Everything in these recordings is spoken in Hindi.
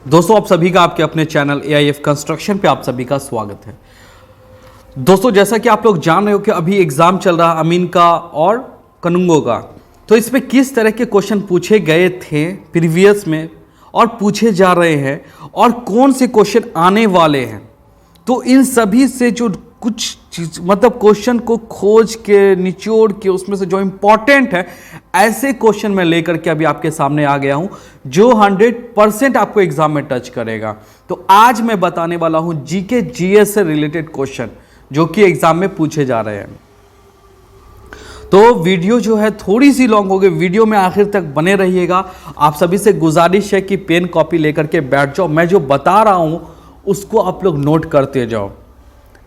दोस्तों आप सभी का आपके अपने चैनल AIF कंस्ट्रक्शन पे आप सभी का स्वागत है। दोस्तों जैसा कि आप लोग जान रहे हो कि अभी एग्जाम चल रहा अमीन का और कनुंगो का, तो इसमें किस तरह के क्वेश्चन पूछे गए थे प्रीवियस में और पूछे जा रहे हैं और कौन से क्वेश्चन आने वाले हैं, तो इन सभी से जो कुछ चीज मतलब क्वेश्चन को खोज के निचोड़ के उसमें से जो इंपॉर्टेंट है ऐसे क्वेश्चन मैं लेकर के अभी आपके सामने आ गया हूं जो 100% आपको एग्जाम में टच करेगा। तो आज मैं बताने वाला हूं जीके जीएस से रिलेटेड क्वेश्चन जो कि एग्जाम में पूछे जा रहे हैं। तो वीडियो जो है थोड़ी सी लॉन्ग हो गई, वीडियो में आखिर तक बने रहिएगा। आप सभी से गुजारिश है कि पेन कॉपी लेकर के बैठ जाओ, मैं जो बता रहा हूं उसको आप लोग नोट करते जाओ,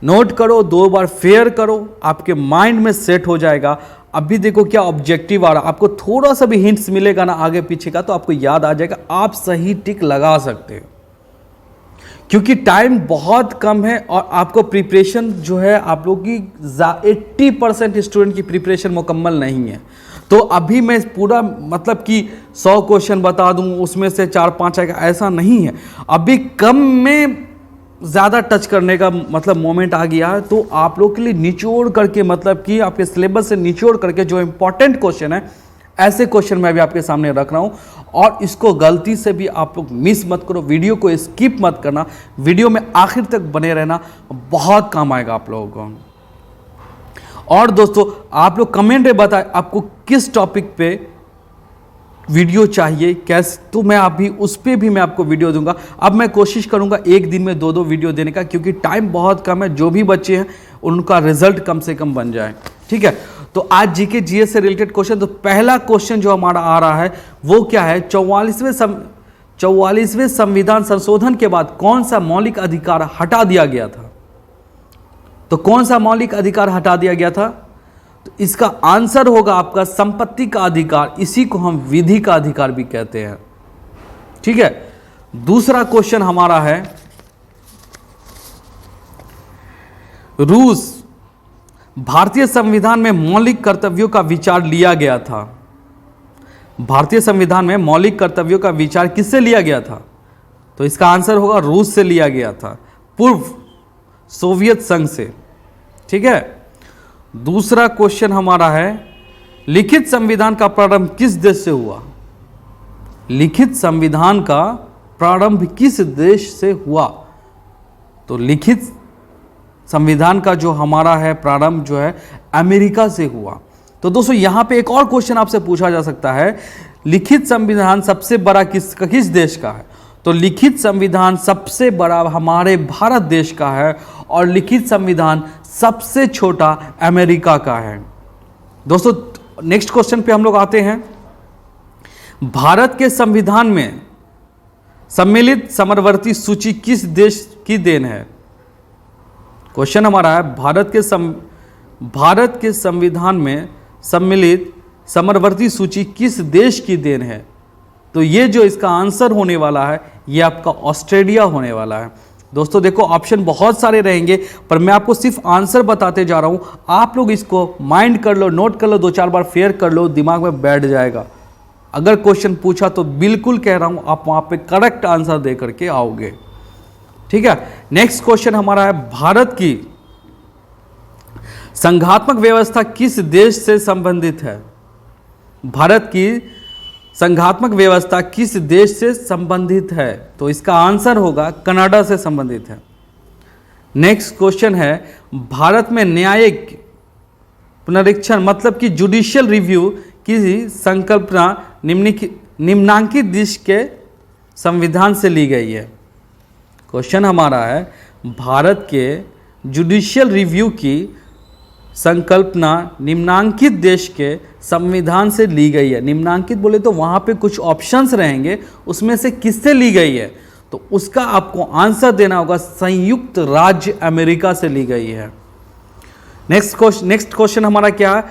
नोट करो, 2 बार फेयर करो, आपके माइंड में सेट हो जाएगा। अभी देखो क्या ऑब्जेक्टिव आ रहा, आपको थोड़ा सा भी हिंट्स मिलेगा ना आगे पीछे का तो आपको याद आ जाएगा, आप सही टिक लगा सकते हो क्योंकि टाइम बहुत कम है और आपको प्रिपरेशन जो है आप लोग की 80% स्टूडेंट की प्रिपरेशन मुकम्मल नहीं है। तो अभी मैं पूरा मतलब कि 100 क्वेश्चन बता दूं उसमें से 4-5 आएगा ऐसा नहीं है, अभी कम में ज़्यादा टच करने का मतलब मोमेंट आ गया है। तो आप लोग के लिए निचोड़ करके मतलब कि आपके सिलेबस से निचोड़ करके जो इंपॉर्टेंट क्वेश्चन है ऐसे क्वेश्चन मैं भी आपके सामने रख रहा हूं और इसको गलती से भी आप लोग मिस मत करो, वीडियो को स्किप मत करना, वीडियो में आखिर तक बने रहना, बहुत काम आएगा आप लोगों को। और दोस्तों आप लोग कमेंट में बताएं आपको किस टॉपिक पे वीडियो चाहिए कैसे, तो मैं अभी उस पर भी मैं आपको वीडियो दूंगा। अब मैं कोशिश करूंगा एक दिन में 2-2 वीडियो देने का क्योंकि टाइम बहुत कम है, जो भी बच्चे हैं उनका रिजल्ट कम से कम बन जाए, ठीक है। तो आज जीके जीएस से रिलेटेड क्वेश्चन, तो पहला क्वेश्चन जो हमारा आ रहा है वो क्या है, 44वें संविधान संशोधन के बाद कौन सा मौलिक अधिकार हटा दिया गया था। तो कौन सा मौलिक अधिकार हटा दिया गया था, तो इसका आंसर होगा आपका संपत्ति का अधिकार, इसी को हम विधि का अधिकार भी कहते हैं, ठीक है। दूसरा क्वेश्चन हमारा है, रूस भारतीय संविधान में मौलिक कर्तव्यों का विचार लिया गया था। भारतीय संविधान में मौलिक कर्तव्यों का विचार किससे लिया गया था, तो इसका आंसर होगा रूस से लिया गया था, पूर्व सोवियत संघ से, ठीक है। दूसरा क्वेश्चन हमारा है, लिखित संविधान का प्रारंभ किस देश से हुआ। लिखित संविधान का प्रारंभ किस देश से हुआ, तो लिखित संविधान का जो हमारा है प्रारंभ जो है अमेरिका से हुआ। तो दोस्तों यहां पे एक और क्वेश्चन आपसे पूछा जा सकता है, लिखित संविधान सबसे बड़ा किस देश का है, तो लिखित संविधान सबसे बड़ा हमारे भारत देश का है और लिखित संविधान सबसे छोटा अमेरिका का है। दोस्तों नेक्स्ट क्वेश्चन पे हम लोग आते हैं, भारत के संविधान में सम्मिलित समवर्ती सूची किस देश की देन है। क्वेश्चन हमारा है, भारत के संविधान में सम्मिलित समवर्ती सूची किस देश की देन है, तो ये जो इसका आंसर होने वाला है ये आपका ऑस्ट्रेलिया होने वाला है। दोस्तों देखो ऑप्शन बहुत सारे रहेंगे पर मैं आपको सिर्फ आंसर बताते जा रहा हूं, आप लोग इसको माइंड कर लो, नोट कर लो, 2-4 बार फेयर कर लो, दिमाग में बैठ जाएगा। अगर क्वेश्चन पूछा तो बिल्कुल कह रहा हूं आप वहां पे करेक्ट आंसर दे करके आओगे, ठीक है। नेक्स्ट क्वेश्चन हमारा है, भारत की संघात्मक व्यवस्था किस देश से संबंधित है। भारत की संघात्मक व्यवस्था किस देश से संबंधित है, तो इसका आंसर होगा कनाडा से संबंधित है। नेक्स्ट क्वेश्चन है, भारत में न्यायिक पुनरीक्षण मतलब कि जुडिशियल रिव्यू की संकल्पना निम्नांकित देश के संविधान से ली गई है। क्वेश्चन हमारा है, भारत के जुडिशियल रिव्यू की संकल्पना निम्नांकित देश के संविधान से ली गई है। निम्नांकित बोले तो वहाँ पे कुछ ऑप्शंस रहेंगे, उसमें से किससे ली गई है, तो उसका आपको आंसर देना होगा संयुक्त राज्य अमेरिका से ली गई है। नेक्स्ट क्वेश्चन हमारा क्या है,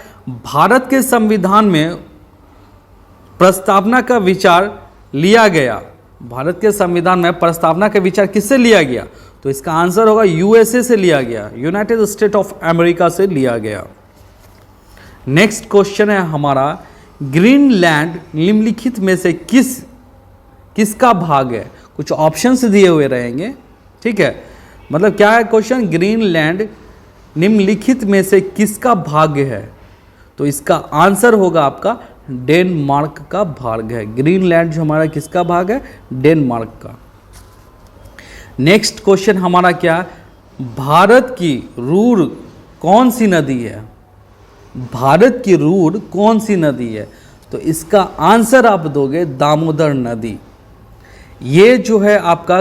भारत के संविधान में प्रस्तावना का विचार लिया गया। भारत के संविधान में प्रस्तावना का विचार किससे लिया गया, तो इसका आंसर होगा यूएसए से लिया गया, यूनाइटेड स्टेट ऑफ अमेरिका से लिया गया। नेक्स्ट क्वेश्चन है हमारा, ग्रीनलैंड निम्नलिखित में से किस किसका भाग है? कुछ ऑप्शंस दिए हुए रहेंगे, ठीक है। मतलब क्या है क्वेश्चन, ग्रीनलैंड निम्नलिखित में से किसका भाग है? तो इसका आंसर होगा आपका डेनमार्क का भाग है। ग्रीनलैंड जो हमारा किसका भाग है? डेनमार्क का। नेक्स्ट क्वेश्चन हमारा क्या है, भारत की रूर कौन सी नदी है? भारत की रूर कौन सी नदी है? तो इसका आंसर आप दोगे दामोदर नदी। ये जो है आपका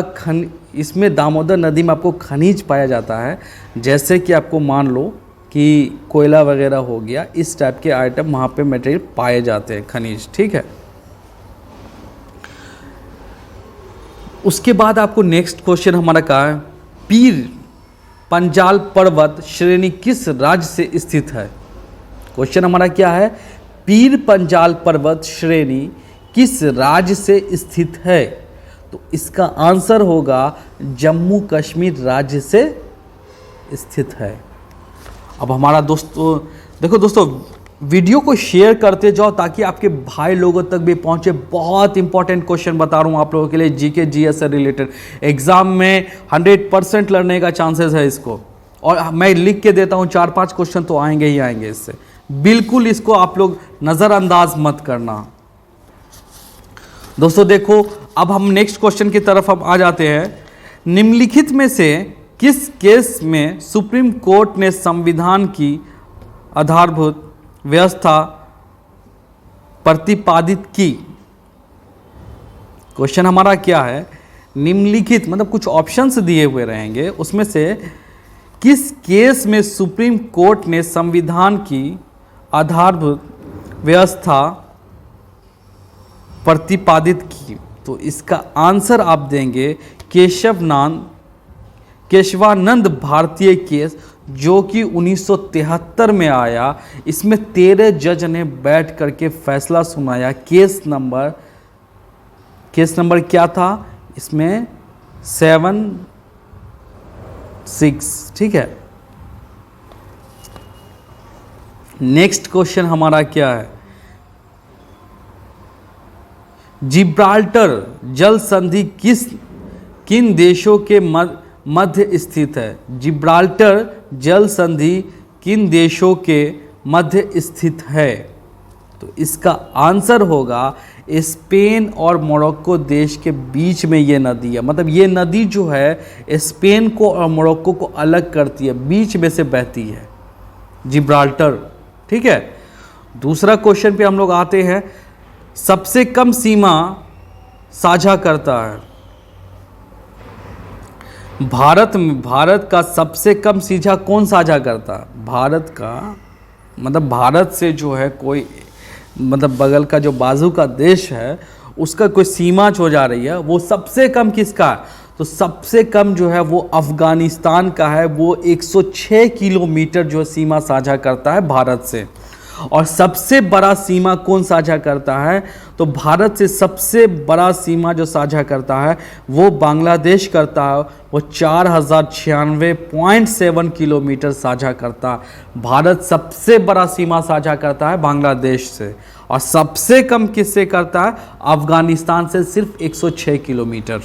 इसमें दामोदर नदी में आपको खनिज पाया जाता है, जैसे कि आपको मान लो कि कोयला वगैरह हो गया, इस टाइप के आइटम वहाँ पे मटेरियल पाए जाते हैं, खनिज, ठीक है। उसके बाद आपको नेक्स्ट क्वेश्चन हमारा कहा है, पीर पंजाल पर्वत श्रेणी किस राज्य से स्थित है? क्वेश्चन हमारा क्या है, पीर पंजाल पर्वत श्रेणी किस राज्य से स्थित है? तो इसका आंसर होगा जम्मू कश्मीर राज्य से स्थित है। अब हमारा दोस्तों देखो दोस्तों, वीडियो को शेयर करते जाओ ताकि आपके भाई लोगों तक भी पहुंचे। बहुत इंपॉर्टेंट क्वेश्चन बता रहा हूं आप लोगों के लिए, जीके जीएस से रिलेटेड। एग्जाम में 100% लड़ने का चांसेस है इसको, और मैं लिख के देता हूं 4-5 क्वेश्चन तो आएंगे ही आएंगे इससे। बिल्कुल इसको आप लोग नज़रअंदाज मत करना। दोस्तों देखो, अब हम नेक्स्ट क्वेश्चन की तरफ हम आ जाते हैं। निम्नलिखित में से किस केस में सुप्रीम कोर्ट ने संविधान की आधारभूत व्यवस्था प्रतिपादित की? क्वेश्चन हमारा क्या है, निम्नलिखित मतलब कुछ ऑप्शंस दिए हुए रहेंगे, उसमें से किस केस में सुप्रीम कोर्ट ने संविधान की आधारभूत व्यवस्था प्रतिपादित की? तो इसका आंसर आप देंगे केशवानंद भारतीय केस, जो कि 1973 में आया। इसमें 13 जज ने बैठ करके फैसला सुनाया। केस नंबर क्या था इसमें? 7-6, ठीक है। नेक्स्ट क्वेश्चन हमारा क्या है, जिब्राल्टर जल संधि किन देशों के मध्य स्थित है? जिब्राल्टर जल संधि किन देशों के मध्य स्थित है? तो इसका आंसर होगा स्पेन और मोरक्को देश के बीच में ये नदी है। मतलब ये नदी जो है स्पेन को और मोरक्को को अलग करती है, बीच में से बहती है जिब्राल्टर, ठीक है। दूसरा क्वेश्चन पे हम लोग आते हैं, सबसे कम सीमा साझा करता है? भारत का सबसे कम सीमा कौन साझा करता है? भारत का मतलब भारत से जो है कोई मतलब बगल का जो बाजू का देश है उसका कोई सीमा हो जा रही है, वो सबसे कम किसका है? तो सबसे कम जो है वो अफगानिस्तान का है। वो 106 किलोमीटर जो सीमा साझा करता है भारत से। और सबसे बड़ा सीमा कौन साझा करता है? तो भारत से सबसे बड़ा सीमा जो साझा करता है वो बांग्लादेश करता है। वो 4096.7 किलोमीटर साझा करता है। भारत सबसे बड़ा सीमा साझा करता है बांग्लादेश से, और सबसे कम किससे करता है? अफगानिस्तान से, सिर्फ 106 किलोमीटर।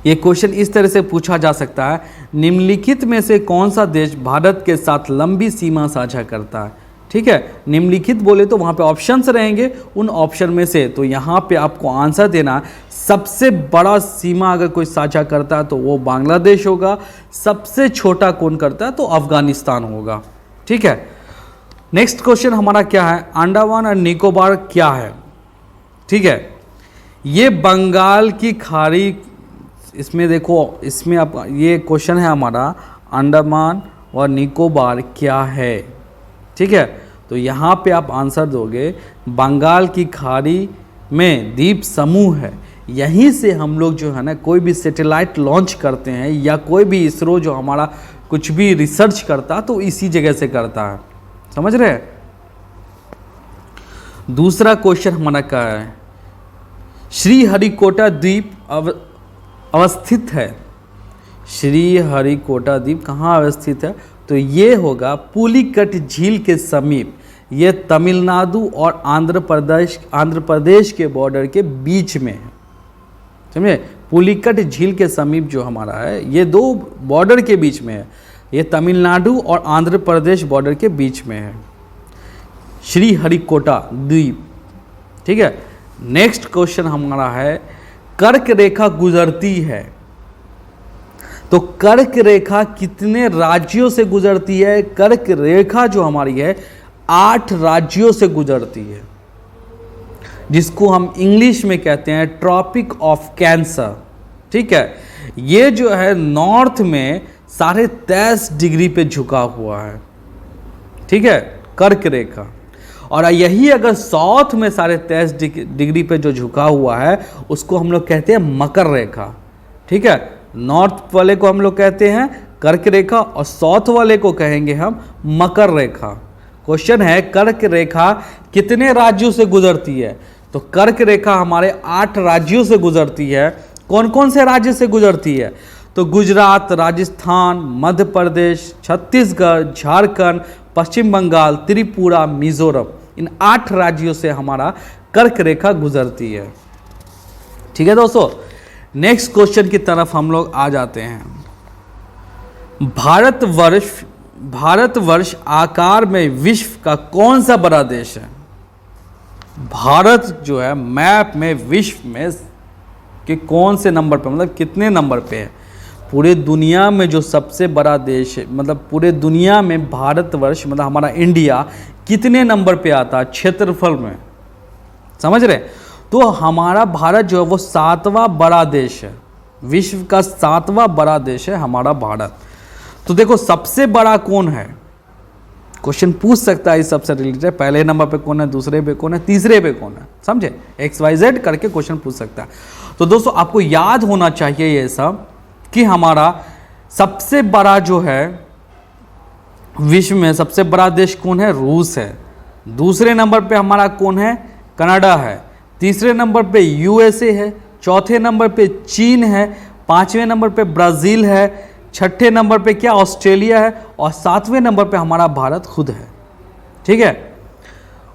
ये क्वेश्चन इस तरह से पूछा जा सकता है, निम्नलिखित में से कौन सा देश भारत के साथ लंबी सीमा साझा करता है? ठीक है, निम्नलिखित बोले तो वहाँ पे ऑप्शंस रहेंगे, उन ऑप्शन में से तो यहाँ पे आपको आंसर देना, सबसे बड़ा सीमा अगर कोई साझा करता है तो वो बांग्लादेश होगा, सबसे छोटा कौन करता है तो अफगानिस्तान होगा। ठीक है, नेक्स्ट क्वेश्चन हमारा क्या है, अंडमान और निकोबार क्या है? ठीक है, ये बंगाल की खाड़ी, इसमें देखो, इसमें आप ये क्वेश्चन है हमारा, अंडमान और निकोबार क्या है? ठीक है, तो यहाँ पे आप आंसर दोगे बंगाल की खाड़ी में द्वीप समूह है। यहीं से हम लोग जो है ना कोई भी सैटेलाइट लॉन्च करते हैं या कोई भी इसरो जो हमारा कुछ भी रिसर्च करता है तो इसी जगह से करता है, समझ रहे हैं। दूसरा क्वेश्चन हमारा क्या है, श्रीहरिकोटा द्वीप अवस्थित है। श्रीहरिकोटा द्वीप कहाँ अवस्थित है? तो ये होगा पुलिकट झील के समीप। ये तमिलनाडु और आंध्र प्रदेश के बॉर्डर के बीच में है, समझे। पुलिकट झील के समीप जो हमारा है, ये दो बॉर्डर के बीच में है, ये तमिलनाडु और आंध्र प्रदेश बॉर्डर के बीच में है, श्रीहरिकोटा द्वीप, ठीक है। नेक्स्ट क्वेश्चन हमारा है, कर्क रेखा गुजरती है, तो कर्क रेखा कितने राज्यों से गुजरती है? कर्क रेखा जो हमारी है 8 राज्यों से गुजरती है, जिसको हम इंग्लिश में कहते हैं ट्रॉपिक ऑफ कैंसर, ठीक है। ये जो है नॉर्थ में 23.5 डिग्री पे झुका हुआ है, ठीक है, कर्क रेखा। और यही अगर साउथ में 23.5 डिग्री पे जो झुका हुआ है उसको हम लोग कहते हैं मकर रेखा, ठीक है। नॉर्थ वाले को हम लोग कहते हैं कर्क रेखा और साउथ वाले को कहेंगे हम मकर रेखा। क्वेश्चन है, कर्क रेखा कितने राज्यों से गुजरती है? तो कर्क रेखा हमारे 8 राज्यों से गुजरती है। कौन कौन से राज्य से गुजरती है? तो गुजरात, राजस्थान, मध्य प्रदेश, छत्तीसगढ़, झारखंड, पश्चिम बंगाल, त्रिपुरा, मिजोरम, इन 8 राज्यों से हमारा कर्क रेखा गुजरती है, ठीक है दोस्तों। नेक्स्ट क्वेश्चन की तरफ हम लोग आ जाते हैं। भारतवर्ष आकार में विश्व का कौन सा बड़ा देश है? भारत जो है मैप में विश्व में कि कौन से नंबर पे, मतलब कितने नंबर पे है? पूरे दुनिया में जो सबसे बड़ा देश है, मतलब पूरे दुनिया में भारतवर्ष मतलब हमारा इंडिया कितने नंबर पे आता है क्षेत्रफल में, समझ रहे? तो हमारा भारत जो है वो 7वां बड़ा देश है, विश्व का 7वां बड़ा देश है हमारा भारत। तो देखो सबसे बड़ा कौन है, क्वेश्चन पूछ सकता है इस सबसे रिलेटेड, पहले नंबर पे कौन है, दूसरे पे कौन है, तीसरे पे कौन है, समझे? XYZ करके क्वेश्चन पूछ सकता है। तो दोस्तों आपको याद होना चाहिए ये सब कि हमारा सबसे बड़ा जो है विश्व में सबसे बड़ा देश कौन है? रूस है। दूसरे नंबर पे हमारा कौन है? कनाडा है। तीसरे नंबर पे USA है। चौथे नंबर पे चीन है। 5वें नंबर पे ब्राज़ील है। 6ठे नंबर पे क्या? ऑस्ट्रेलिया है। और 7वें नंबर पे हमारा भारत खुद है, ठीक है।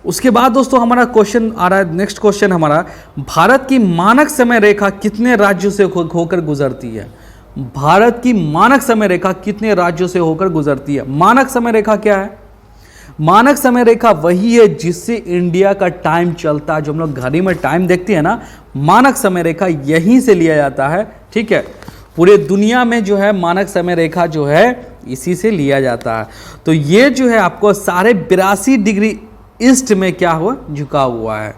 उसके बाद दोस्तों हमारा क्वेश्चन आ रहा है, नेक्स्ट क्वेश्चन हमारा, भारत की मानक समय रेखा कितने राज्यों से होकर गुजरती है? भारत की मानक समय रेखा कितने राज्यों से होकर गुजरती है? मानक समय रेखा क्या है? मानक समय रेखा वही है जिससे इंडिया का टाइम चलता है, जो हम लोग घड़ी में टाइम देखते हैं ना, मानक समय रेखा यहीं से लिया जाता है, ठीक है। पूरे दुनिया में जो है मानक समय रेखा जो है इसी से लिया जाता है। तो ये जो है आपको 82.5 डिग्री ईस्ट में क्या हुआ? झुका हुआ है।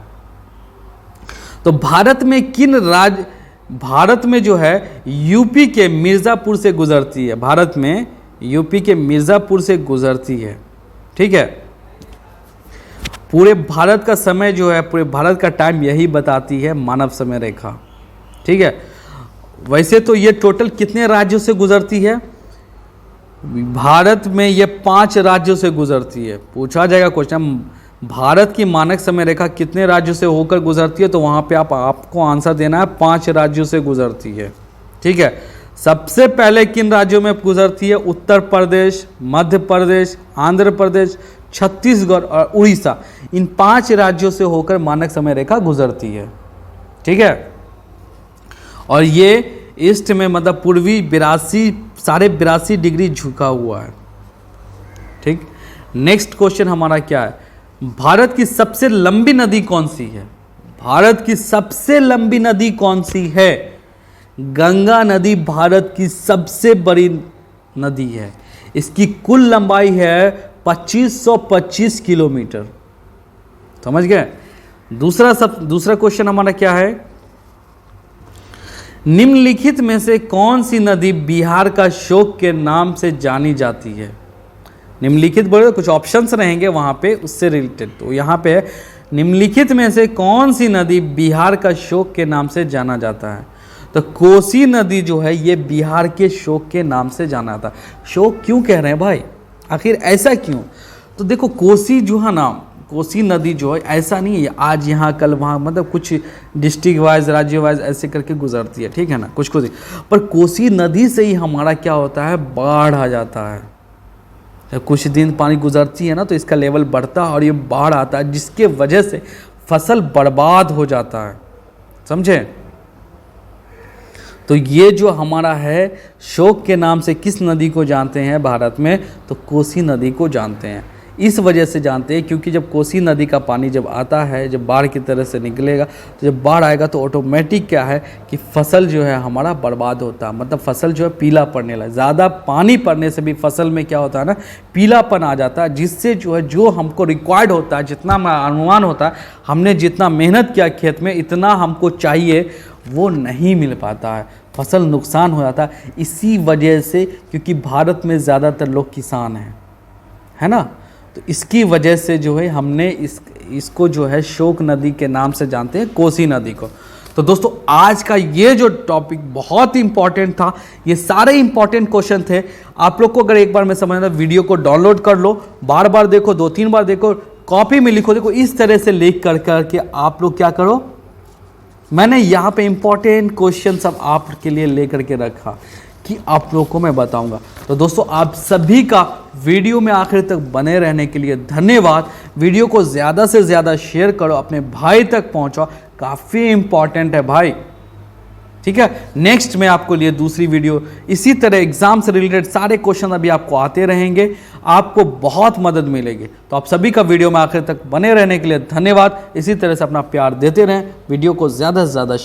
तो भारत में जो है यूपी के मिर्ज़ापुर से गुजरती है, भारत में यूपी के मिर्ज़ापुर से गुजरती है, ठीक है। पूरे भारत का समय जो है, पूरे भारत का टाइम यही बताती है मानव समय रेखा, ठीक है। वैसे तो ये टोटल कितने राज्यों से गुजरती है? भारत में ये 5 राज्यों से गुजरती है। पूछा जाएगा क्वेश्चन, भारत की मानक समय रेखा कितने राज्यों से होकर गुजरती है? तो वहाँ पे आपको आंसर देना है 5 राज्यों से गुजरती है, ठीक है। सबसे पहले किन राज्यों में गुजरती है? उत्तर प्रदेश, मध्य प्रदेश, आंध्र प्रदेश, छत्तीसगढ़ और उड़ीसा। इन 5 राज्यों से होकर मानक समय रेखा गुजरती है, ठीक है। और ये ईस्ट में मतलब पूर्वी 82.5 डिग्री झुका हुआ है, ठीक। नेक्स्ट क्वेश्चन हमारा क्या है? भारत की सबसे लंबी नदी कौन सी है? भारत की सबसे लंबी नदी कौन सी है? गंगा नदी भारत की सबसे बड़ी नदी है। इसकी कुल लंबाई है 2525 किलोमीटर, समझ गए? दूसरा क्वेश्चन हमारा क्या है? निम्नलिखित में से कौन सी नदी बिहार का शोक के नाम से जानी जाती है? निम्नलिखित बोले कुछ ऑप्शंस रहेंगे वहाँ पे उससे रिलेटेड। तो यहाँ पे निम्नलिखित में से कौन सी नदी बिहार का शोक के नाम से जाना जाता है? तो कोसी नदी जो है ये बिहार के शोक के नाम से जाना जाता है। शोक क्यों कह रहे हैं भाई, आखिर ऐसा क्यों? तो देखो कोसी जो है ना, कोसी नदी जो है ऐसा नहीं है आज यहाँ कल वहाँ, मतलब कुछ डिस्ट्रिक्ट वाइज राज्य वाइज ऐसे करके गुजरती है, ठीक है ना, कुछ पर कोसी नदी से ही हमारा क्या होता है? बाढ़ आ जाता है, कुछ दिन पानी गुजरती है ना तो इसका लेवल बढ़ता है और ये बाढ़ आता है, जिसके वजह से फसल बर्बाद हो जाता है। समझे? तो ये जो हमारा है, शोक के नाम से किस नदी को जानते हैं भारत में? तो कोसी नदी को जानते हैं। इस वजह से जानते हैं क्योंकि जब कोसी नदी का पानी जब आता है, जब बाढ़ की तरह से निकलेगा, तो जब बाढ़ आएगा तो ऑटोमेटिक क्या है कि फसल जो है हमारा बर्बाद होता है, मतलब फसल जो है पीला पड़ने लगा। ज़्यादा पानी पड़ने से भी फसल में क्या होता है ना, पीलापन आ जाता है, जिससे जो है जो हमको रिक्वायर्ड होता है, जितना अनुमान होता है, हमने जितना मेहनत किया खेत में, इतना हमको चाहिए वो नहीं मिल पाता है, फसल नुकसान हो जाता है। इसी वजह से, क्योंकि भारत में ज़्यादातर लोग किसान हैं, है ना, तो इसकी वजह से जो है हमने इसको जो है शोक नदी के नाम से जानते हैं, कोसी नदी को। तो दोस्तों आज का ये जो टॉपिक बहुत ही इंपॉर्टेंट था, ये सारे इंपॉर्टेंट क्वेश्चन थे। आप लोग को अगर एक बार में समझना, वीडियो को डाउनलोड कर लो, बार बार देखो, 2-3 बार देखो, कॉपी में लिखो। देखो इस तरह से लिख करके आप लोग क्या करो, मैंने यहाँ पे इंपॉर्टेंट क्वेश्चन सब आपके लिए लेकर के रखा कि आप लोगों को मैं बताऊंगा। तो दोस्तों आप सभी का वीडियो में आखिर तक बने रहने के लिए धन्यवाद। वीडियो को ज़्यादा से ज़्यादा शेयर करो, अपने भाई तक पहुंचाओ, काफ़ी इंपॉर्टेंट है भाई, ठीक है। नेक्स्ट में आपको लिए दूसरी वीडियो, इसी तरह एग्जाम से रिलेटेड सारे क्वेश्चन अभी आपको आते रहेंगे, आपको बहुत मदद मिलेगी। तो आप सभी का वीडियो में आखिर तक बने रहने के लिए धन्यवाद। इसी तरह से अपना प्यार देते रहें, वीडियो को ज़्यादा से ज़्यादा